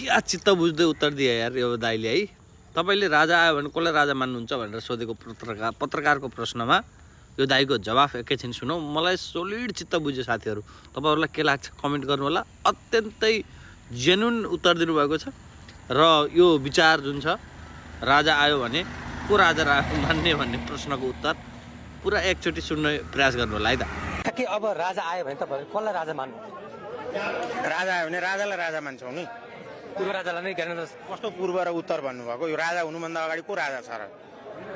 क्या चित्त बुझ्दै उत्तर दिए यार यो दाइले है। तपाईँले राजा आयो भने कसलाई राजा मान्नुहुन्छ भनेर सोधेको पत्रकारको प्रश्नमा यो दाइको जवाफ एकैछिन सुनौ। मलाई सोलिड चित्त बुझ्यो साथीहरू। तपाईँहरूलाई के लाग्छ कमेन्ट गर्नु होला। अत्यन्तै जेन्युन उत्तर दिनुभएको छ र यो विचार जुन छ राजा आयो भने को राजा मान्ने भन्ने प्रश्नको उत्तर पुरा एकचोटि सुन्ने प्रयास गर्नु होला है त। के अब राजा आयो भने तपाईहरु कसलाई राजा मान्नु? राजा आयो भने राजालाई राजा मान्छौँ नि। पूर्व राजालाई नै गर्न कस्तो पूर्व र उत्तर भन्नुभएको? यो राजा हुनुभन्दा अगाडि को राजा छ र?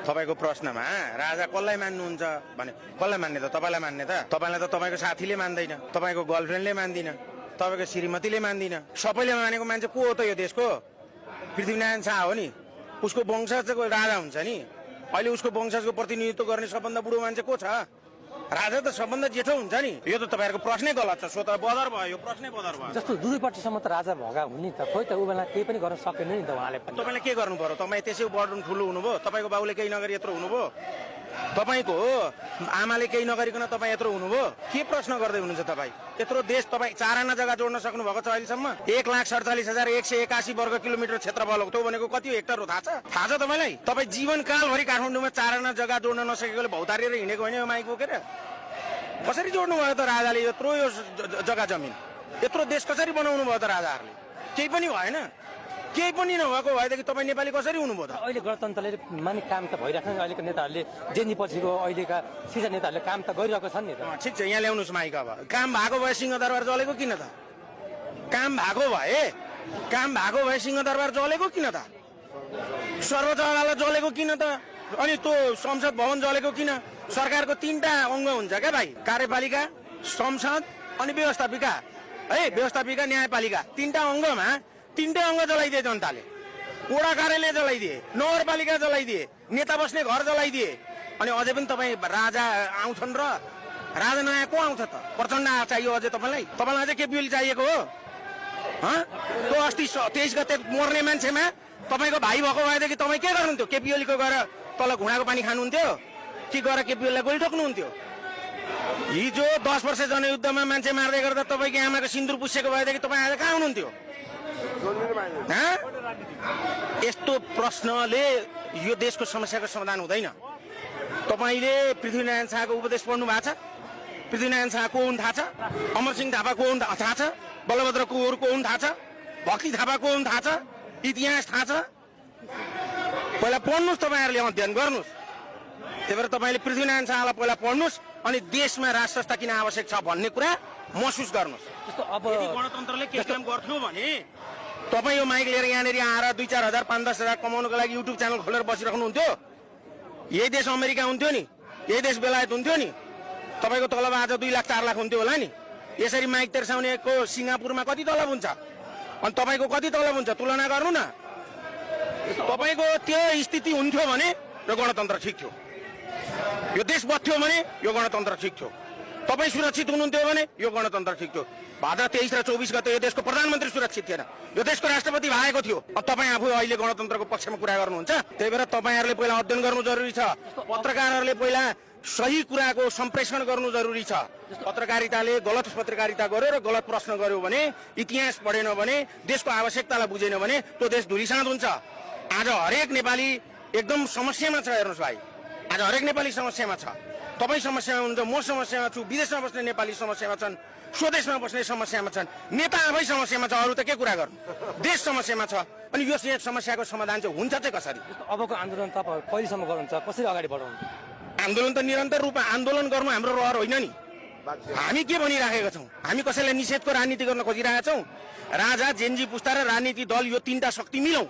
तपाईँको प्रश्नमा राजा कसलाई मान्नुहुन्छ भने कसलाई मान्ने त? तपाईँलाई मान्ने त? तपाईँलाई त तपाईँको साथीले मान्दैन, तपाईँको गर्लफ्रेन्डले मान्दिन, तपाईँको श्रीमतीले मान्दिन। सबैले मानेको मान्छे को हो त यो देशको? पृथ्वीनारायण शाह हो नि। उसको वंशजको राजा हुन्छ नि। अहिले उसको वंशजको प्रतिनिधित्व गर्ने सबभन्दा बुढो मान्छे को छ? राजा त सबभन्दा जेठो हुन्छ नि। यो त तपाईँहरूको प्रश्नै गलत छ। स्वतः बदर भयो, यो प्रश्नै बदर भयो। जस्तो दुईपट्टिसम्म त राजा भगा हुने त खोइ त उ बेला केही पनि गर्न सकेन नि त उहाँले पनि। तपाईँले के गर्नु पर्यो? तपाईँ त्यसै बर्डन ठुलो हुनुभयो, तपाईँको बाबुले केही नगरी यत्रो हुनुभयो, तपाईँको आमाले केही नगरिकन तपाईँ यत्रो हुनुभयो। के प्रश्न गर्दै हुनुहुन्छ तपाईँ? यत्रो देश तपाईँ 4 आना जग्गा जोड्न सक्नु भएको छ अहिलेसम्म? 1,47,181 वर्ग किलोमिटर क्षेत्रफल हो। त्यो भनेको कति हो हेक्टर हो थाहा छ? थाहा छ तपाईँलाई? तपाईँ जीवनकालभरि काठमाडौँमा 4 आना जग्गा जोड्न नसकेकोले भौतारिएर हिँडेको होइन यो माइक बोकेर? कसरी जोड्नु भयो त राजाले यत्रो यो जग्गा जमिन? यत्रो देश कसरी बनाउनु भयो त राजाहरूले? केही पनि भएन। केही पनि नभएको भएदेखि तपाईँ नेपाली कसरी हुनुभयो त? अहिले गणतन्त्रले माने काम त भइराख्छ नि। अहिलेको नेताहरूले जेन्जी पछिको अहिलेका सिजा नेताहरूले काम त गरिरहेको छन् नि त। ठिक छ, यहाँ ल्याउनुहोस् माइक। अब काम भएको भए सिंहदरबार जलेको किन त? काम भएको भए सिंहदरबार जलेको किन त? सर्वोच्च अदालत जलेको किन त? अनि त्यो संसद भवन जलेको किन? सरकारको 3टा अङ्ग हुन्छ क्या भाइ, कार्यपालिका, संसद अनि व्यवस्थापिका है। व्यवस्थापिका, न्यायपालिका 3टा अङ्गमा 3टै अङ्ग जलाइदिए जनताले। वडा कार्यालय जलाइदिए, नगरपालिका जलाइदिए, नेता बस्ने घर जलाइदिए। अनि अझै पनि तपाईँ राजा आउँछन् र राजा नयाँ को आउँछ त? प्रचण्ड चाहियो अझै तपाईँलाई? तपाईँलाई अझै केपी ओली चाहिएको हो? त्यो अस्ति 23 गते मर्ने मान्छेमा तपाईँको भाइ भएको भएदेखि तपाईँ के गर्नुहुन्थ्यो? केपी ओलीको गएर तल घुँडाको पानी खानुहुन्थ्यो कि गएर केपी ओलीलाई गोली ठोक्नुहुन्थ्यो? हिजो 10 वर्ष जनयुद्धमा मान्छे मार्दै गर्दा तपाईँको आमाको सिन्दुर पुसेको भएदेखि तपाईँ आज कहाँ हुनुहुन्थ्यो? यस्तो प्रश्नले यो देशको समस्याको समाधान हुँदैन। तपाईँले पृथ्वीनारायण शाहको उपदेश पढ्नु भएको छ? पृथ्वीनारायण शाह को हुन् थाहा छ? अमरसिंह थापा को हुन् थाहा छ? बलभद्र कुँवर को हुन् थाहा छ? भक्ति थापा को हुन् थाहा छ? इतिहास थाहा छ? पहिला पढ्नुहोस्, तपाईँहरूले अध्ययन गर्नुहोस्। त्यही भएर तपाईँले पृथ्वीनारायण शाहलाई पहिला पढ्नुहोस् अनि देशमा राज संस्था किन आवश्यक छ भन्ने कुरा महसुस गर्नुहोस्। जस्तो अब गणतन्त्रले के काम गर्थ्यो भने तपाईँ यो माइक लिएर यहाँनिर आएर 2-4 हजार 5-10 हजार कमाउनको लागि युट्युब च्यानल खोलेर बसिराख्नुहुन्थ्यो? यही देश अमेरिका हुन्थ्यो नि? यही देश बेलायत हुन्थ्यो नि? तपाईँको तलब आज 2 लाख 4 लाख हुन्थ्यो होला नि? यसरी माइक तेर्साउनेको सिङ्गापुरमा कति तलब हुन्छ अनि तपाईँको कति तलब हुन्छ? तुलना गर्नु न। तपाईँको त्यो स्थिति हुन्थ्यो भने यो गणतन्त्र ठिक थियो। यो देश बच्थ्यो भने यो गणतन्त्र ठिक थियो। तपाईँ सुरक्षित हुनुहुन्थ्यो भने यो गणतन्त्र ठिक थियो। भाद्र 23 र 24 गते यो देशको प्रधानमन्त्री सुरक्षित थिएन, यो देशको राष्ट्रपति भएको थियो। तपाईँ आफू अहिले गणतन्त्रको पक्षमा कुरा गर्नुहुन्छ। त्यही भएर तपाईँहरूले पहिला अध्ययन गर्नु जरुरी छ। पत्रकारहरूले पहिला सही कुराको सम्प्रेषण गर्नु जरुरी छ। पत्रकारिताले गलत पत्रकारिता गर्यो र गलत प्रश्न गर्यो भने, इतिहास पढेन भने, देशको आवश्यकतालाई बुझेन भने त्यो देश धुलिसात हुन्छ। आज हरेक नेपाली एकदम समस्यामा छ। हेर्नुहोस् भाइ, आज हरेक नेपाली समस्यामा छ। तपाईँ समस्यामा हुनुहुन्छ, म समस्यामा छु, विदेशमा बस्ने नेपाली समस्यामा छन्, स्वदेशमा बस्ने समस्यामा छन्, नेता आफै समस्यामा छ। अरू त के कुरा गर्नु? देश समस्यामा छ। अनि यो समस्याको समाधान चाहिँ हुन्छ चाहिँ कसरी? अबको आन्दोलन तपाईँ कहिलेसम्म गर्नुहुन्छ? कसरी अगाडि बढाउनु? आन्दोलन त निरन्तर रूपमा आन्दोलन गर्नु हाम्रो रहर होइन नि। हामी के भनिराखेका छौँ? हामी कसैलाई निषेधको राजनीति गर्न खोजिरहेका छौँ? राजा, जेन्जी पुस्ता र राजनीति दल यो 3टा शक्ति मिलौँ,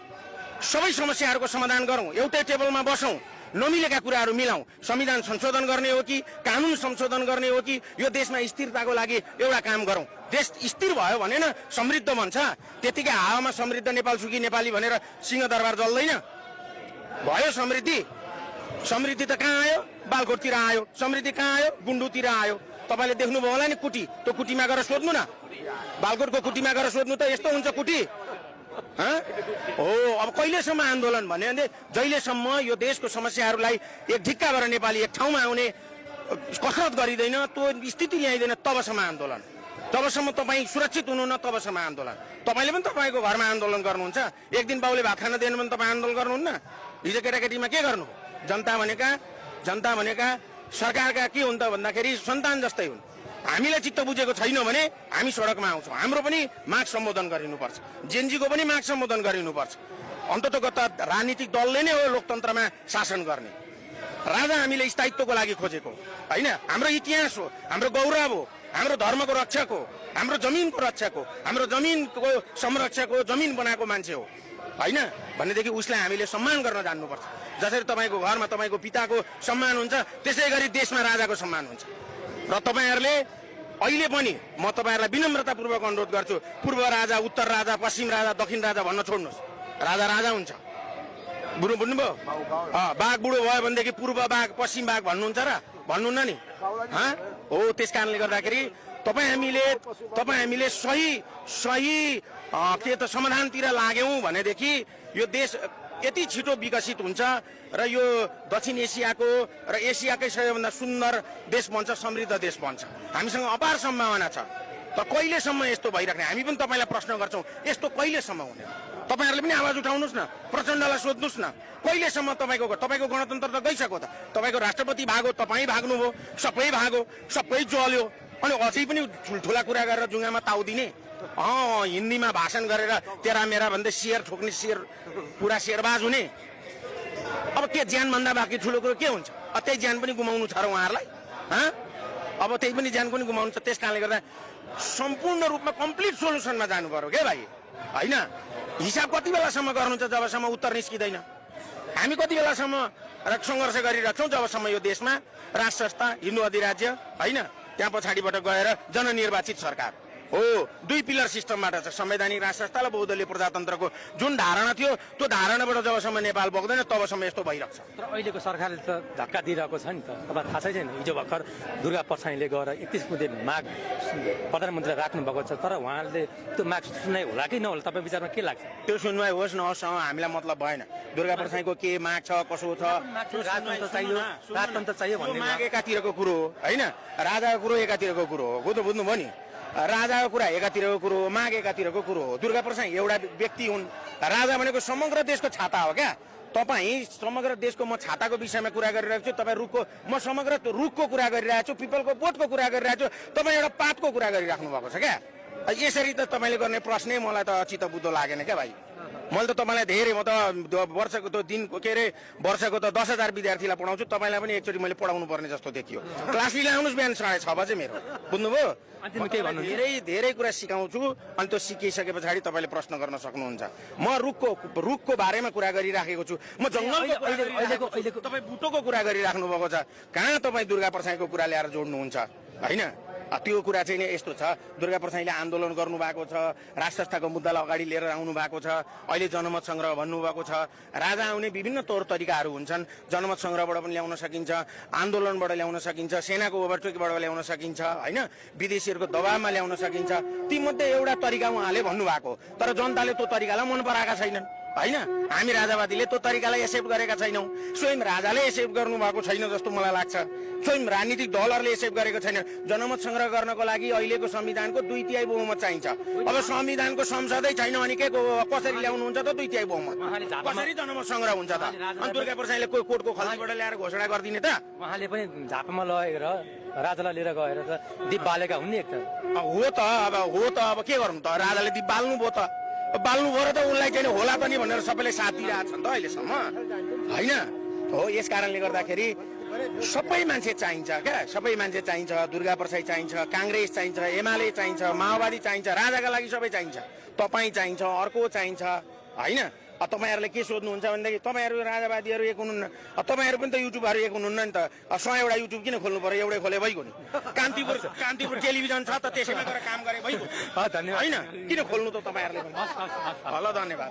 सबै समस्याहरूको समाधान गरौँ, एउटै टेबलमा बसौँ, नमिलेका कुराहरू मिलाउँ। संविधान संशोधन गर्ने हो कि कानुन संशोधन गर्ने हो कि यो देशमा स्थिरताको लागि एउटा काम गरौँ। देश स्थिर भयो भने न समृद्ध बन्छ। त्यतिकै हावामा समृद्ध नेपाल सुखी नेपाली भनेर सिंहदरबार जल्दैन। भयो समृद्धि? समृद्धि त कहाँ आयो? बालकोटतिर आयो। समृद्धि कहाँ आयो? गुन्डुतिर आयो। तपाईँले देख्नुभयो होला नि कुटी, त्यो कुटीमा गएर सोध्नु न। बालकोटको कुटीमा गएर सोध्नु त यस्तो हुन्छ कुटी? हो, अब कहिलेसम्म आन्दोलन भने जहिलेसम्म यो देशको समस्याहरूलाई एक ढिक्का गरेर नेपाली एक ठाउँमा आउने कसरत गरिँदैन, त्यो स्थिति ल्याइँदैन, तबसम्म आन्दोलन। जबसम्म तपाईँ सुरक्षित हुनुहुन्न तबसम्म आन्दोलन। तपाईँले पनि तपाईँको घरमा आन्दोलन गर्नुहुन्छ, एक दिन बाउले भात खान दिएन भने तपाईँ आन्दोलन गर्नुहुन्न। हिजो केटाकेटीमा के गर्नु? जनता भनेका सरकारका के हुन् त भन्दाखेरि सन्तान जस्तै हुन्। हामीलाई चित्त बुझेको छैन भने हामी सडकमा आउँछौँ। हाम्रो पनि माग सम्बोधन गरिनुपर्छ, जेनजीको पनि माग सम्बोधन गरिनुपर्छ। अन्ततोगत राजनीतिक दलले नै हो लोकतन्त्रमा शासन गर्ने। राजा हामीले स्थायित्वको लागि खोजेको होइन, हाम्रो इतिहास हो, हाम्रो गौरव हो, हाम्रो धर्मको रक्षक हो, हाम्रो जमिनको रक्षक हो, हाम्रो जमिनको संरक्षक हो, जमिन बनाएको मान्छे हो होइन भनेदेखि उसलाई हामीले सम्मान गर्न जान्नुपर्छ। जसरी तपाईँको घरमा तपाईँको पिताको सम्मान हुन्छ त्यसै गरी देशमा राजाको सम्मान हुन्छ। र तपाईँहरूले अहिले पनि म तपाईँहरूलाई विनम्रतापूर्वक अनुरोध गर्छु, पूर्व राजा, उत्तर राजा, पश्चिम राजा, दक्षिण राजा भन्न छोड्नुहोस्। राजा राजा हुन्छ। बुझ्नुभयो? बाघ बुढो भयो भनेदेखि पूर्व बाघ पश्चिम बाघ भन्नुहुन्छ र? भन्नुहुन्न नि हो। त्यस कारणले गर्दाखेरि तपाईँ हामीले सही के त समाधानतिर लाग्यौँ भनेदेखि यो देश यति छिटो विकसित हुन्छ र यो दक्षिण एसियाको र एसियाकै सबैभन्दा सुन्दर देश बन्छ, समृद्ध देश बन्छ। हामीसँग अपार सम्भावना छ। त कहिलेसम्म यस्तो भइराख्ने? हामी पनि तपाईँलाई प्रश्न गर्छौँ, यस्तो कहिलेसम्म हुने? तपाईँहरूले पनि आवाज उठाउनुहोस् न, प्रचण्डलाई सोध्नुहोस् न, कहिलेसम्म तपाईँको गणतन्त्र त गइसक्यो त। तपाईँको राष्ट्रपति भागो, तपाईँ भाग्नुभयो, सबै भागो, सबै जल्यो, अनि अझै पनि ठुल्ठुला कुरा गरेर जुङ्गामा ताउ दिने। हिन्दीमा भाषण गरेर तेरा मेरा भन्दै सियर ठोक्ने, पुरा शेरबाज हुने। अब के ज्यानभन्दा बाँकी ठुलो कुरो के हुन्छ? त्यही ज्यान पनि गुमाउनु छ र उहाँहरूलाई? अब त्यही पनि ज्यान पनि गुमाउनु छ। त्यस कारणले गर्दा सम्पूर्ण रूपमा कम्प्लिट सोल्युसनमा जानु पर्यो क्या भाइ होइन। हिसाब कति बेलासम्म गर्नुहुन्छ? जबसम्म उत्तर निस्किँदैन। हामी कति बेलासम्म सङ्घर्ष गरिरहेको छौँ? जबसम्म यो देशमा राज संस्था, हिन्दू अधिराज्य होइन, त्यहाँ पछाडिबाट गएर जननिर्वाचित सरकार हो। दुई पिलर सिस्टमबाट छ, संवैधानिक राज संस्था र बहुदलीय प्रजातन्त्रको जुन धारणा थियो त्यो धारणाबाट जबसम्म नेपाल बग्दैन तबसम्म यस्तो भइरहेको छ। तर अहिलेको सरकारले त धक्का दिइरहेको छ नि त। तपाईँ थाहा छैन, हिजो भर्खर दुर्गा परसाईले गएर 31 बुँदे माग प्रधानमन्त्रीले राख्नु भएको छ, तर उहाँले त्यो माग सुनाइ होला कि नहोला तपाईँ विचारमा के लाग्छ? त्यो सुनवाई होस् नहोस् हामीलाई मतलब भएन। दुर्गा परसाईको के माग छ, कसो छ, राजतन्त्र चाहियो भन्ने माग एकातिरको कुरो हो होइन, राजाको कुरो एकातिरको कुरो हो। बुझ्नुभयो नि? राजाको कुरा एकातिरको कुरो हो, माग एकातिरको कुरो हो। दुर्गा परसाई एउटा व्यक्ति हुन्। राजा भनेको समग्र देशको छाता हो क्या। तपाईँ समग्र देशको म छाताको विषयमा कुरा गरिरहेको छु, तपाईँ म समग्र रुखको कुरा गरिरहेको छु, पिपलको बोटको कुरा गरिरहेको छु, तपाईँ एउटा पातको कुरा गरिराख्नु भएको छ क्या। यसरी त तपाईँले गर्ने प्रश्नै मलाई त चित्त बुझ्दो लागेन क्या भाइ। मैले त तपाईँलाई धेरै, म त वर्षको त दिनको के अरे वर्षको त 10,000 विद्यार्थीलाई पढाउँछु, तपाईँलाई पनि एकचोटि मैले पढाउनु पर्ने जस्तो देखियो। क्लास लिएर आउनुहोस् बिहान 6:30 बजे मेरो। बुझ्नुभयो? धेरै कुरा सिकाउँछु, अनि त्यो सिकिसके पछाडि तपाईँले प्रश्न गर्न सक्नुहुन्छ। म रुखको बारेमा कुरा गरिराखेको छु, म जङ्गलको तपाईँ बुटोको कुरा गरिराख्नु भएको छ। कहाँ तपाईँ दुर्गा परसाईको कुरा ल्याएर जोड्नुहुन्छ होइन? त्यो कुरा चाहिँ नि यस्तो छ, दुर्गा परसाईले आन्दोलन गर्नुभएको छ, राज संस्थाको मुद्दालाई अगाडि लिएर आउनु भएको छ, अहिले जनमत सङ्ग्रह भन्नुभएको छ। राजा आउने विभिन्न तौर तरिकाहरू हुन्छन्। जनमत सङ्ग्रहबाट पनि ल्याउन सकिन्छ, आन्दोलनबाट ल्याउन सकिन्छ, सेनाको ओभरटेकबाट ल्याउन सकिन्छ होइन, विदेशीहरूको दबावमा ल्याउन सकिन्छ। तीमध्ये एउटा तरिका उहाँले भन्नुभएको, तर जनताले त्यो तरिकालाई मन पराएका छैनन् होइन। हामी राजावादीले त्यो तरिकालाई एक्सेप्ट गरेका छैनौँ। स्वयं राजाले एक्सेप्ट गर्नुभएको छैन जस्तो मलाई लाग्छ। स्वयं राजनीतिक दलहरूले एक्सेप्ट गरेको छैन। जनमत सङ्ग्रह गर्नको लागि अहिलेको संविधानको 2/3 बहुमत चाहिन्छ। अब संविधानको संसदै छैन भने के कसरी ल्याउनुहुन्छ त 2/3 बहुमत? कसरी जनमत सङ्ग्रह हुन्छ त? अनि दुर्गा परसाईले कोही कोर्टको खल्तीबाट ल्याएर घोषणा गरिदिने त? उहाँले पनि झापामा लगेर राजालाई लिएर गएर त दीप बालेका हुन् नि एक त। हो त अब के गर्नु त? राजाले दीप बाल्नु भयो त, बाल्नु भयो र त उनलाई चाहिँ होला त नि भनेर सबैले साथ दिइरहेको छ नि त अहिलेसम्म होइन हो। यस कारणले गर्दाखेरि सबै मान्छे चाहिन्छ क्या, सबै मान्छे चाहिन्छ। दुर्गा परसाई चाहिन्छ, काङ्ग्रेस चाहिन्छ, एमाले चाहिन्छ, माओवादी चाहिन्छ, राजाका लागि सबै चाहिन्छ, तपाईँ चाहिन्छ, अर्को चाहिन्छ होइन। तपाईँहरूले के सोध्नुहुन्छ भनेदेखि तपाईँहरू राजावादीहरू एक हुनुहुन्न, तपाईँहरू पनि त युट्युबहरू एक हुनुहुन्न नि त। 100 एउटा युट्युब किन खोल्नु पर्यो? एउटै खोले भइगयो नि। कान्तिपुर टेलिभिजन छ त, त्यसैमा गएर काम गरे भइगयो होइन। किन खोल्नु त तपाईँहरूले पनि? ल धन्यवाद।